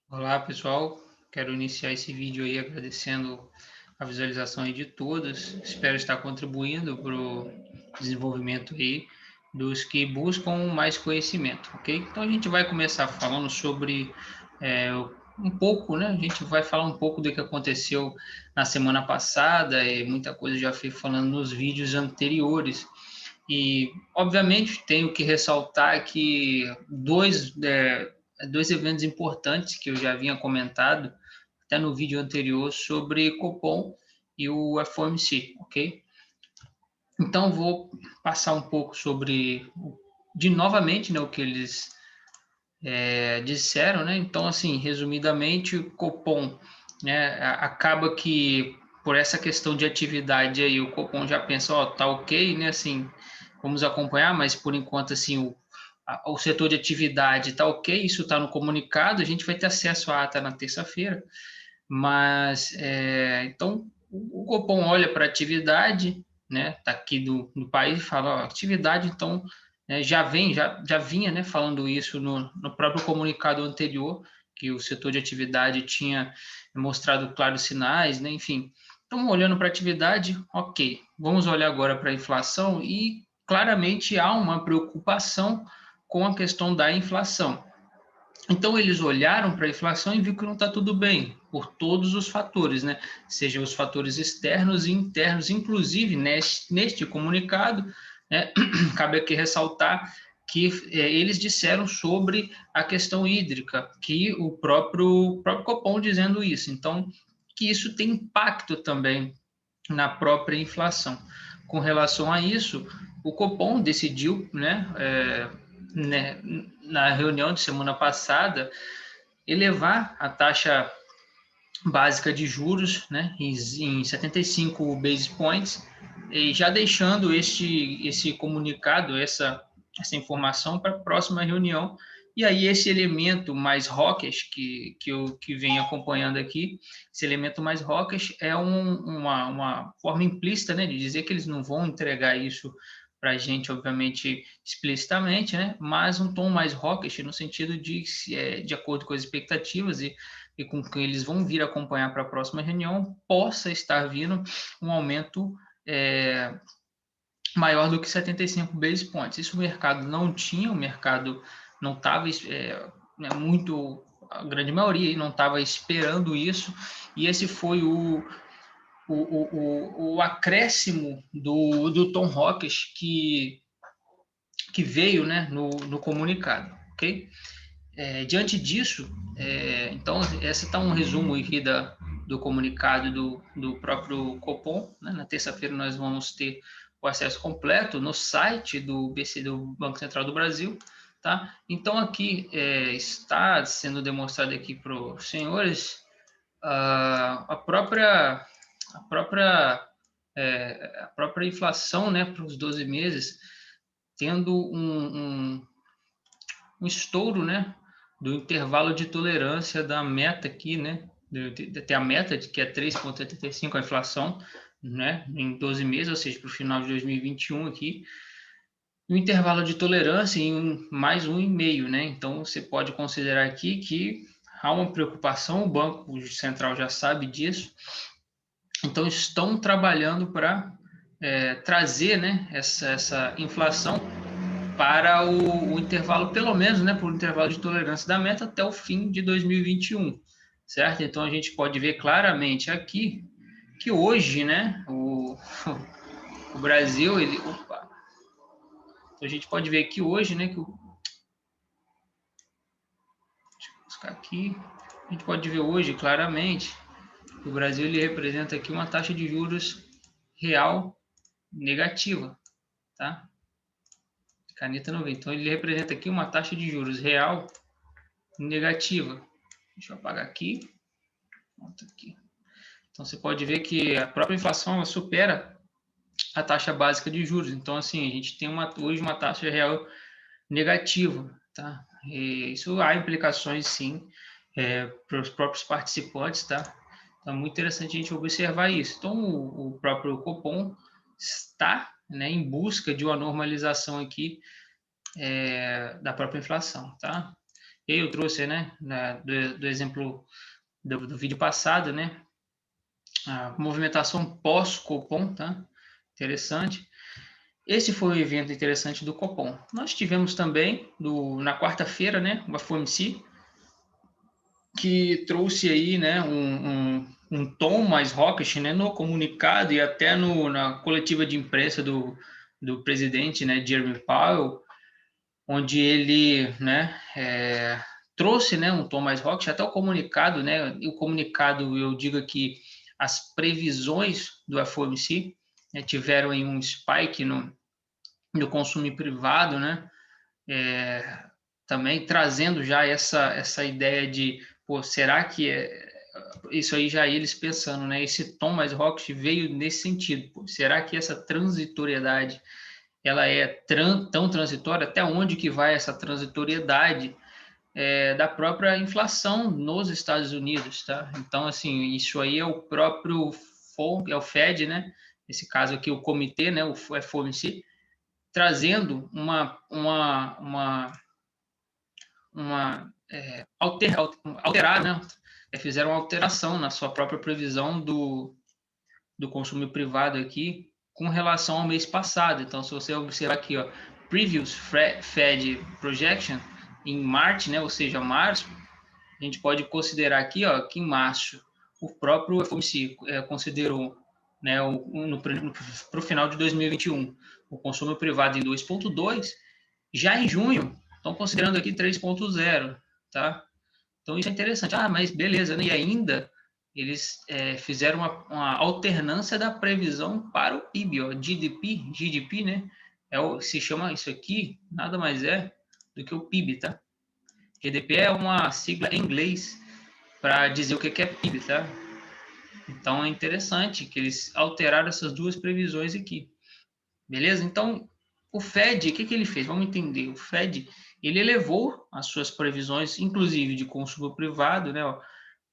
Olá, pessoal. Quero iniciar esse vídeo aí agradecendo a visualização aí de todos. Espero estar contribuindo para o desenvolvimento aí dos que buscam mais conhecimento, ok? Então a gente vai começar falando sobre é, um pouco, né? A gente vai falar um pouco do que aconteceu na semana passada e muita coisa já fui falando nos vídeos anteriores. E, obviamente, tenho que ressaltar que dois eventos importantes que eu já havia comentado, até no vídeo anterior, sobre Copom e o FOMC, ok? Então, vou passar um pouco sobre, de novamente, né, o que eles disseram, né? Então, assim, resumidamente, o Copom, né, acaba que, por essa questão de atividade aí, o Copom já pensa, ó, tá ok, né, assim, vamos acompanhar, mas por enquanto, assim, o setor de atividade tá ok, isso está no comunicado, a gente vai ter acesso à ata na terça-feira, mas, então, o Copom olha para a atividade, né, tá aqui do país e fala, ó, atividade, então, já vinha, né, falando isso no próprio comunicado anterior, que o setor de atividade tinha mostrado claros sinais, né, enfim. Então, olhando para a atividade, ok, vamos olhar agora para a inflação e claramente há uma preocupação com a questão da inflação. Então, eles olharam para a inflação e viram que não está tudo bem, por todos os fatores, né? Sejam os fatores externos e internos, inclusive neste comunicado, né? Cabe aqui ressaltar que eles disseram sobre a questão hídrica, que o próprio Copom dizendo isso. Então, que isso tem impacto também na própria inflação. Com relação a isso, o Copom decidiu, né, na reunião de semana passada, elevar a taxa básica de juros, né, em 75 basis points, e já deixando esse comunicado, essa informação para a próxima reunião. E aí esse elemento mais hawkish que vem acompanhando aqui, esse elemento mais hawkish é uma forma implícita, né, de dizer que eles não vão entregar isso para a gente, obviamente, explicitamente, né, mas um tom mais hawkish no sentido de acordo com as expectativas e com que eles vão vir acompanhar para a próxima reunião, possa estar vindo um aumento é, maior do que 75 basis points. Isso o mercado não tinha, o mercado não estava muito, a grande maioria não estava esperando isso, e esse foi o acréscimo do Tom Hawkins que veio, né, no comunicado, ok? Diante disso, então, esse está um resumo aqui do comunicado do próprio Copom, né? Na terça-feira nós vamos ter o acesso completo no site do BC, do Banco Central do Brasil, tá? Então, aqui está sendo demonstrado aqui para os senhores a própria, a própria inflação, né, para os 12 meses, tendo um estouro, né, do intervalo de tolerância da meta aqui, né, de a meta de que é 3,85 a inflação, né, em 12 meses, ou seja, para o final de 2021 aqui, e o intervalo de tolerância em mais 1,5, né? Então você pode considerar aqui que há uma preocupação, o Banco Central já sabe disso, então estão trabalhando para trazer, né, essa inflação para o intervalo, pelo menos, né, por intervalo de tolerância da meta até o fim de 2021, certo? Então a gente pode ver claramente aqui que hoje, né, o Brasil, opa, então a gente pode ver aqui hoje, né, deixa eu buscar aqui, a gente pode ver hoje claramente que o Brasil ele representa aqui uma taxa de juros real negativa, tá? Caneta 90. Então ele representa aqui uma taxa de juros real negativa. Deixa eu apagar aqui. Aqui. Então você pode ver que a própria inflação ela supera a taxa básica de juros. Então, assim, a gente tem hoje uma taxa real negativa. Tá? E isso há implicações, sim, para os próprios participantes. Tá? Então, é muito interessante a gente observar isso. Então, o próprio Copom está, né, em busca de uma normalização aqui da própria inflação. Tá? Eu trouxe, né, do exemplo do vídeo passado, né, a movimentação pós-Copom, tá? Interessante. Esse foi o evento interessante do Copom. Nós tivemos também, na quarta-feira, né, o FOMC, que trouxe aí, né, um tom mais hawkish, né, no comunicado e até na coletiva de imprensa do presidente, né, Jeremy Powell, onde ele, né, trouxe, né, um tom mais hawkish, até o comunicado, né, e o comunicado, eu digo aqui, as previsões do FOMC, né, tiveram aí um spike no consumo privado, né, também trazendo já essa ideia de, pô, será que isso aí já eles pensando, né? Esse tom mais hawkish veio nesse sentido. Pô, será que essa transitoriedade ela é tão transitória? Até onde que vai essa transitoriedade da própria inflação nos Estados Unidos, tá? Então, assim, isso aí é o próprio é o Fed, né? Nesse caso aqui, o comitê, né? O FOMC, trazendo alterar, né? Fizeram uma alteração na sua própria previsão do consumo privado aqui com relação ao mês passado. Então, se você observar aqui, ó, Previous Fed Projection em março, né? Ou seja, março, a gente pode considerar aqui, ó, que em março o próprio FOMC considerou, né, para o final de 2021, o consumo privado em 2,2, já em junho estão considerando aqui 3,0, tá? Então isso é interessante. Ah, mas beleza, né? E ainda eles fizeram uma alternância da previsão para o PIB, ó, GDP, né? Se chama isso aqui, nada mais é do que o PIB, tá? GDP é uma sigla em inglês para dizer o que é PIB, tá? Então é interessante que eles alteraram essas duas previsões aqui. Beleza? Então, o Fed, o que ele fez? Vamos entender. O Fed, ele elevou as suas previsões, inclusive de consumo privado, né? Ó,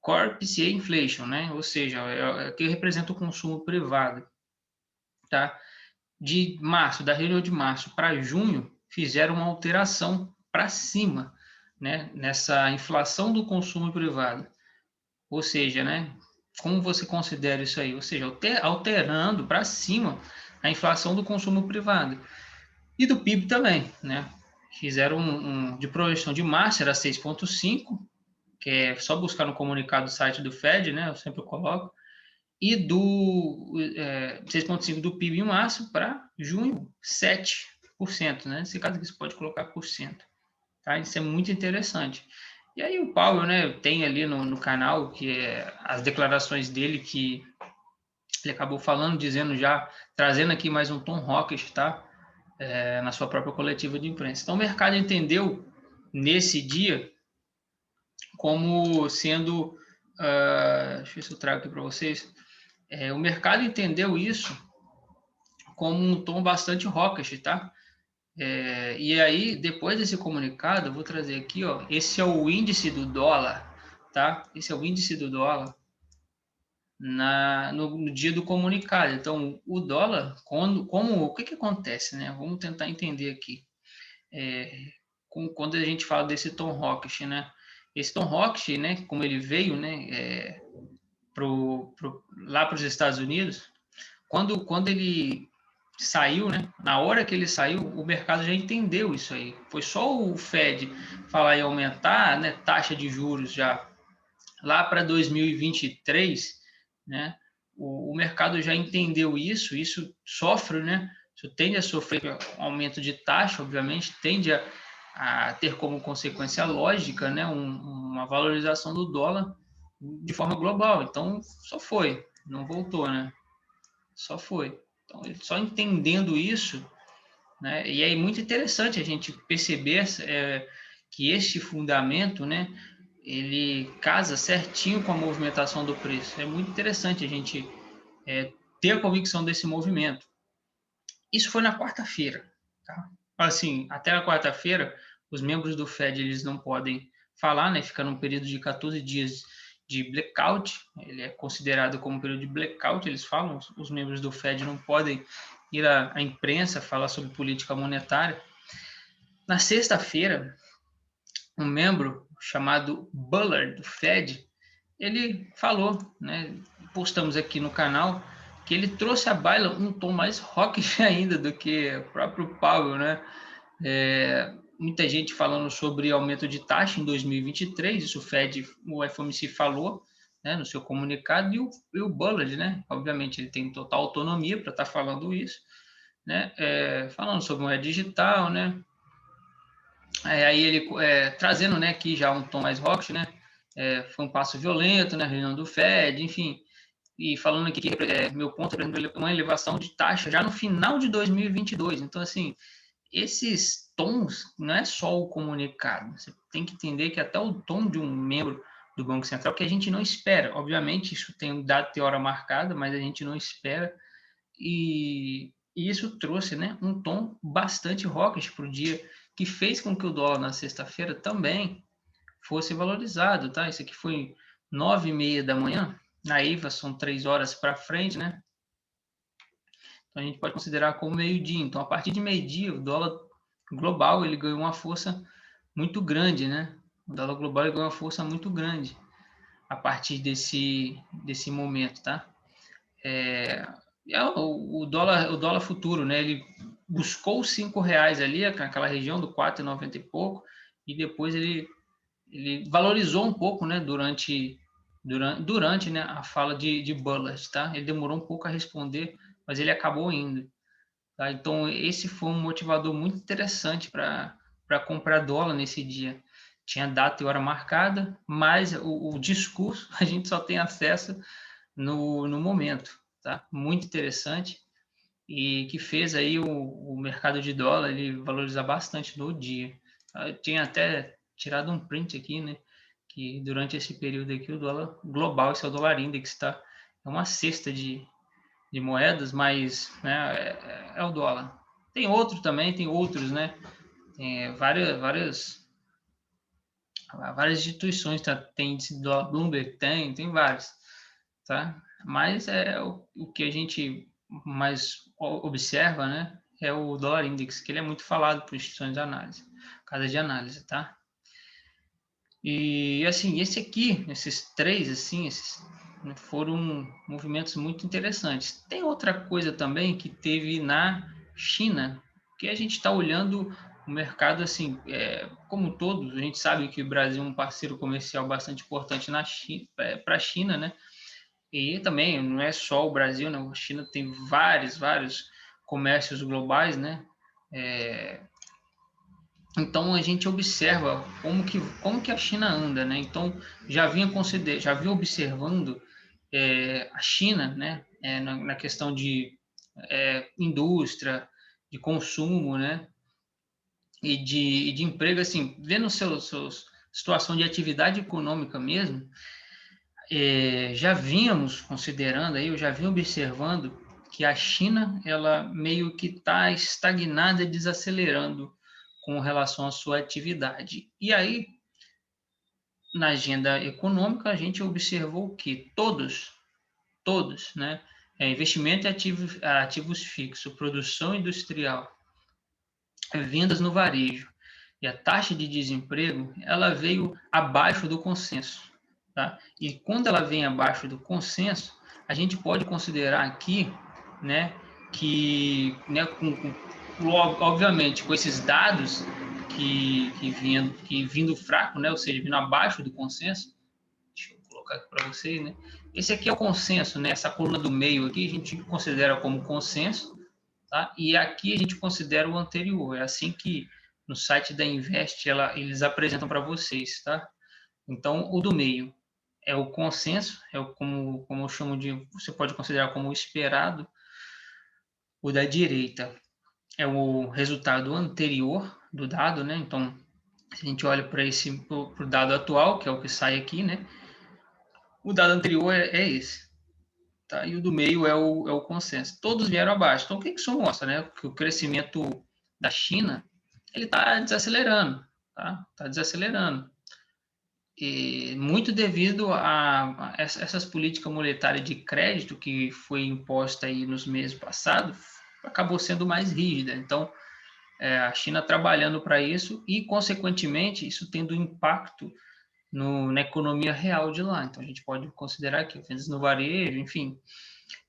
Core PCA Inflation, né? Ou seja, é que representa o consumo privado, tá? De março, da reunião de março para junho, fizeram uma alteração para cima, né? Nessa inflação do consumo privado. Ou seja, né? Como você considera isso aí? Ou seja, alterando para cima a inflação do consumo privado. E do PIB também, né? Fizeram de projeção de março, era 6,5, que é só buscar no comunicado do site do Fed, né? Eu sempre coloco. E do 6,5 do PIB em março para junho, 7%, né? Nesse caso aqui você pode colocar por cento. Tá? Isso é muito interessante. E aí o Powell, né, tem ali no canal que as declarações dele que ele acabou falando, dizendo já, trazendo aqui mais um tom hawkish, tá? Na sua própria coletiva de imprensa. Então, o mercado entendeu nesse dia como sendo, deixa eu ver se eu trago aqui para vocês, o mercado entendeu isso como um tom bastante hawkish, tá? E aí, depois desse comunicado, eu vou trazer aqui, ó, esse é o índice do dólar, tá? Esse é o índice do dólar no dia do comunicado. Então, o dólar, o que acontece, né? Vamos tentar entender aqui. Quando a gente fala desse tom hawkish, né? Esse tom hawkish, né? Como ele veio, né? Lá para os Estados Unidos, quando ele saiu, né? Na hora que ele saiu, o mercado já entendeu isso aí. Foi só o Fed falar em aumentar, né? Taxa de juros já lá para 2023, né? O mercado já entendeu isso. Isso sofre, né? Isso tende a sofrer um aumento de taxa, obviamente, tende a ter como consequência lógica, né? Uma valorização do dólar de forma global. Então, só foi, não voltou, né? Só foi. Então, só entendendo isso, né? E é muito interessante a gente perceber que este fundamento, né? Ele casa certinho com a movimentação do preço. É muito interessante a gente ter a convicção desse movimento. Isso foi na quarta-feira, tá? Assim, até a quarta-feira, os membros do Fed eles não podem falar, né? Fica num período de 14 dias de blackout. Ele é considerado como um período de blackout. Eles falam, os membros do Fed não podem ir à imprensa falar sobre política monetária. Na sexta-feira, um membro chamado Bullard, do Fed, ele falou, né, postamos aqui no canal, que ele trouxe à baila um tom mais hawkish ainda do que o próprio Powell, né? Muita gente falando sobre aumento de taxa em 2023, isso o FOMC falou, né, no seu comunicado, e o Bullard, né? Obviamente ele tem total autonomia para estar falando isso, né? Falando sobre moeda digital, né? Aí ele trazendo, né, aqui já um tom mais hawkish, né? Foi um passo violento na reunião do Fed, enfim, e falando aqui que meu ponto é uma elevação de taxa já no final de 2022. Então, assim, esses tons não é só o comunicado, você tem que entender que até o tom de um membro do Banco Central, que a gente não espera, obviamente isso tem data e hora marcada, mas a gente não espera, e isso trouxe, né, um tom bastante hawkish para o dia, que fez com que o dólar na sexta-feira também fosse valorizado, tá? Isso aqui foi 9h30 da manhã, na IVA são 3 horas para frente, né? Então a gente pode considerar como meio-dia. Então, a partir de meio-dia, o dólar global ele ganhou uma força muito grande, né? O dólar global ganhou uma força muito grande a partir desse momento, tá? O dólar futuro, né? Ele buscou os R$ 5 ali, naquela região do 4,90 e pouco, e depois ele valorizou um pouco, né? Durante né, a fala de Bullard, tá? Ele demorou um pouco a responder, mas ele acabou indo. Tá? Então, esse foi um motivador muito interessante para comprar dólar nesse dia. Tinha data e hora marcada, mas o discurso a gente só tem acesso no momento. Tá? Muito interessante e que fez aí o mercado de dólar ele valorizar bastante no dia. Eu tinha até tirado um print aqui, né? Que durante esse período aqui o dólar global, esse é o dólar index, tá? É uma cesta de moedas, mas né, é o dólar. Tem outro também, tem outros, né? Tem várias instituições, tá? Tem dólar Bloomberg, tem vários, tá? Mas o que a gente mais observa, né? É o dólar index, que ele é muito falado por instituições de análise, casa de análise, tá? E assim, esses três, assim, foram movimentos muito interessantes. Tem outra coisa também que teve na China, que a gente está olhando o mercado assim, como todos, a gente sabe que o Brasil é um parceiro comercial bastante importante para a China, né? E também não é só o Brasil, né? A China tem vários comércios globais, né? Então a gente observa como que a China anda, né? Então já vinha observando a China, né? Na questão de indústria, de consumo, né? E de emprego, assim, vendo sua situação de atividade econômica mesmo, já vínhamos considerando aí, eu já vim observando que a China ela meio que está estagnada e desacelerando com relação à sua atividade. E aí, na agenda econômica, a gente observou que todos, né, investimento em ativos fixos, produção industrial, vendas no varejo e a taxa de desemprego, ela veio abaixo do consenso, tá? E quando ela vem abaixo do consenso, a gente pode considerar aqui, né, que, né, obviamente, com esses dados que vindo fraco, né, ou seja, vindo abaixo do consenso, deixa eu colocar aqui para vocês, né? Esse aqui é o consenso, né? Essa coluna do meio aqui a gente considera como consenso, tá? E aqui a gente considera o anterior. É assim que no site da Invest eles apresentam para vocês, tá? Então, o do meio é o consenso, como eu chamo de, você pode considerar como esperado. O da direita é o resultado anterior do dado, né? Então, se a gente olha para o dado atual, que é o que sai aqui, né? O dado anterior é esse. Tá? E o do meio é o consenso. Todos vieram abaixo. Então, o que isso mostra? Né? Que o crescimento da China ele está desacelerando. Tá? Tá desacelerando. E muito devido a essas políticas monetárias de crédito que foi imposta aí nos meses passados, acabou sendo mais rígida. Então, a China trabalhando para isso e, consequentemente, isso tendo impacto na economia real de lá. Então, a gente pode considerar que vendas no varejo, enfim,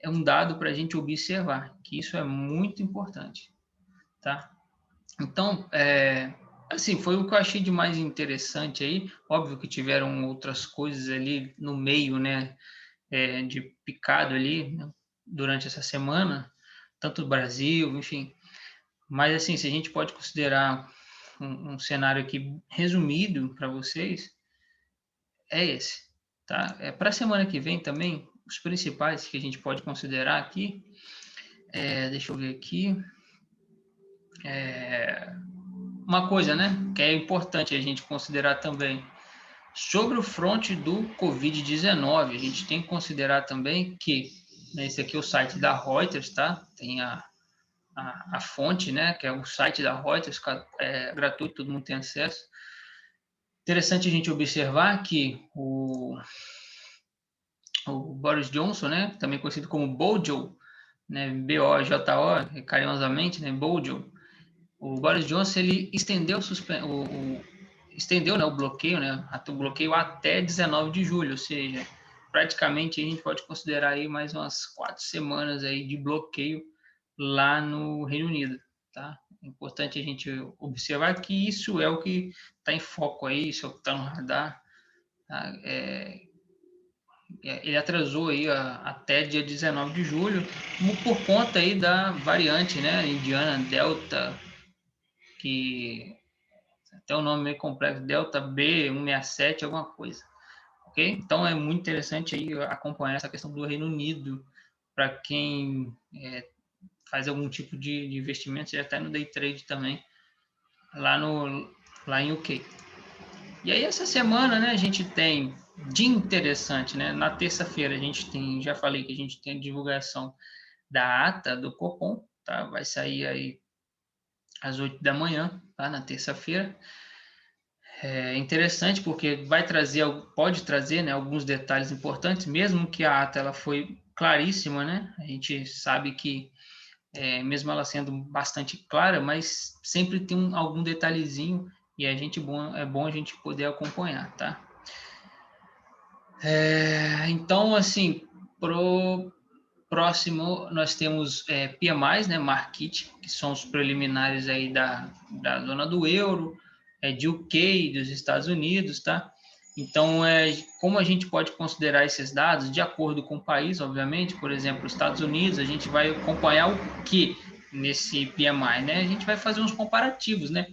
é um dado para a gente observar, que isso é muito importante, tá? Então, assim, foi o que eu achei de mais interessante aí. Óbvio que tiveram outras coisas ali no meio, né, de picado ali, né, durante essa semana, tanto do Brasil, enfim. Mas, assim, se a gente pode considerar um cenário aqui resumido para vocês, é esse, tá? Para a semana que vem também, os principais que a gente pode considerar aqui, deixa eu ver aqui, uma coisa, né, que é importante a gente considerar também, sobre o fronte do Covid-19, a gente tem que considerar também que, né, esse aqui é o site da Reuters, tá? Tem a fonte, né, que é o site da Reuters, é gratuito, todo mundo tem acesso. Interessante a gente observar que o Boris Johnson, né, também conhecido como Bojo, né, B-O-J-O, carinhosamente, né, Bojo, o Boris Johnson ele estendeu estendeu, né, o bloqueio, né, o bloqueio até 19 de julho, ou seja, praticamente a gente pode considerar aí mais umas 4 semanas aí de bloqueio lá no Reino Unido, tá? É importante a gente observar que isso é o que está em foco aí, isso é o que está no radar, tá? Ele atrasou aí até dia 19 de julho, por conta aí da variante, né, indiana Delta, que até o nome meio complexo, Delta B167, alguma coisa, ok? Então é muito interessante aí acompanhar essa questão do Reino Unido, para quem faz algum tipo de investimento, até no day trade também, lá em UK. E aí essa semana, né, a gente tem de interessante, né? Na terça-feira a gente tem, já falei que a gente tem a divulgação da ata do Copom, tá? Vai sair aí às 8 da manhã, tá? Na terça-feira. É interessante porque pode trazer, né, alguns detalhes importantes, mesmo que a ata ela foi claríssima, né? A gente sabe que mesmo ela sendo bastante clara, mas sempre tem algum detalhezinho e é bom a gente poder acompanhar, tá? Então, assim, pro próximo nós temos PMIs, né, Market, que são os preliminares aí da zona do euro, de UK, dos Estados Unidos, tá? Então, como a gente pode considerar esses dados de acordo com o país, obviamente, por exemplo, os Estados Unidos, a gente vai acompanhar o que nesse PMI, né? A gente vai fazer uns comparativos, né?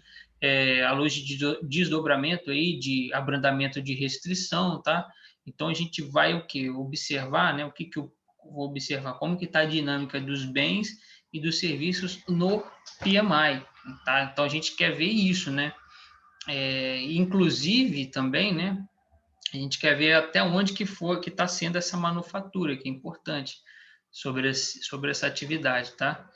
À luz de desdobramento aí, de abrandamento de restrição, tá? Então, a gente vai o que? Observar, né? O que eu vou observar? Como que está a dinâmica dos bens e dos serviços no PMI, tá? Então, a gente quer ver isso, né? Inclusive, também, né? A gente quer ver até onde que está sendo essa manufatura, que é importante sobre essa atividade, tá?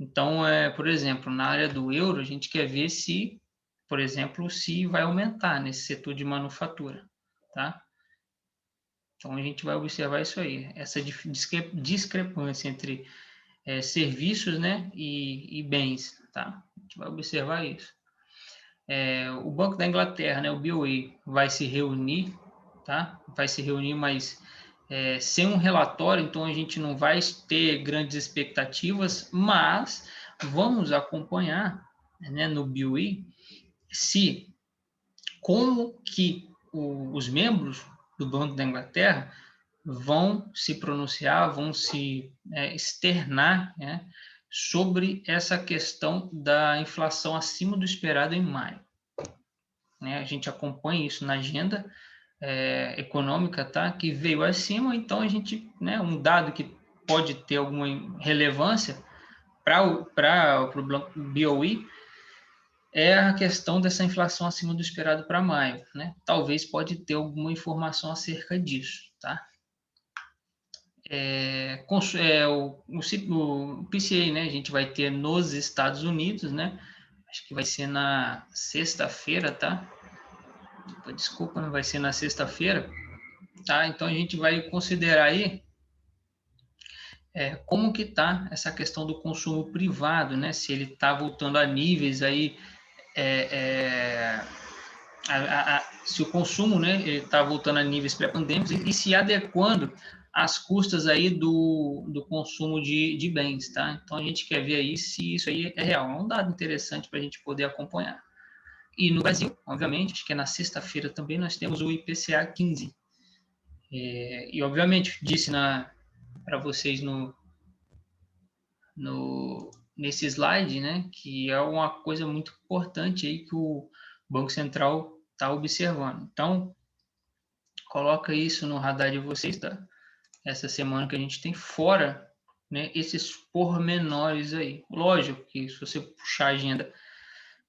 Então, por exemplo, na área do euro, a gente quer ver se, por exemplo, se vai aumentar nesse setor de manufatura, tá? Então, a gente vai observar isso aí, essa discrepância entre serviços, né, e bens, tá? A gente vai observar isso. O Banco da Inglaterra, né, o BOE, vai se reunir, tá? Vai se reunir, mas sem um relatório, então a gente não vai ter grandes expectativas, mas vamos acompanhar, né, no BOE como que os membros do Banco da Inglaterra vão se pronunciar, vão se externar, né, sobre essa questão da inflação acima do esperado em maio. Né? A gente acompanha isso na agenda econômica, tá? Que veio acima, então a gente, né, um dado que pode ter alguma relevância para o BOE é a questão dessa inflação acima do esperado para maio, né? Talvez pode ter alguma informação acerca disso, tá? O PCA, né? A gente vai ter nos Estados Unidos, né? Acho que vai ser na sexta-feira, tá? Desculpa, não vai ser na sexta-feira, tá? Então a gente vai considerar aí como que tá essa questão do consumo privado, né? Se ele está voltando a níveis aí se o consumo, né, está voltando a níveis pré-pandêmicos e se adequando às custas aí do consumo de bens, tá? Então a gente quer ver aí se isso aí é real. É um dado interessante para a gente poder acompanhar. E no Brasil, obviamente, acho que é na sexta-feira também, nós temos o IPCA 15. E obviamente, disse para vocês nesse slide, né, que é uma coisa muito importante aí que o Banco Central está observando. Então, coloca isso no radar de vocês, tá? Essa semana que a gente tem fora, né, esses pormenores aí. Lógico que se você puxar a agenda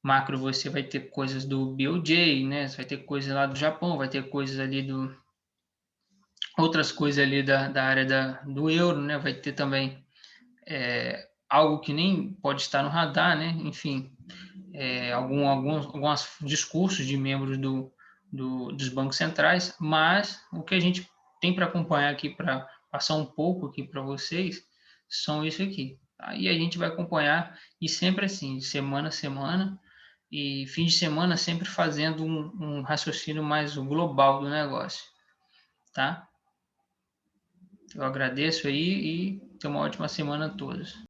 macro, você vai ter coisas do BOJ, né? Você vai ter coisas lá do Japão, vai ter coisas ali outras coisas ali da área do euro, né? Vai ter também algo que nem pode estar no radar, né? Enfim, alguns discursos de membros dos bancos centrais, mas o que a gente tem para acompanhar aqui, para passar um pouco aqui para vocês, são isso aqui. Aí a gente vai acompanhar e sempre assim, de semana a semana, e fim de semana sempre fazendo um raciocínio mais global do negócio, tá? Eu agradeço aí e tenha uma ótima semana a todos.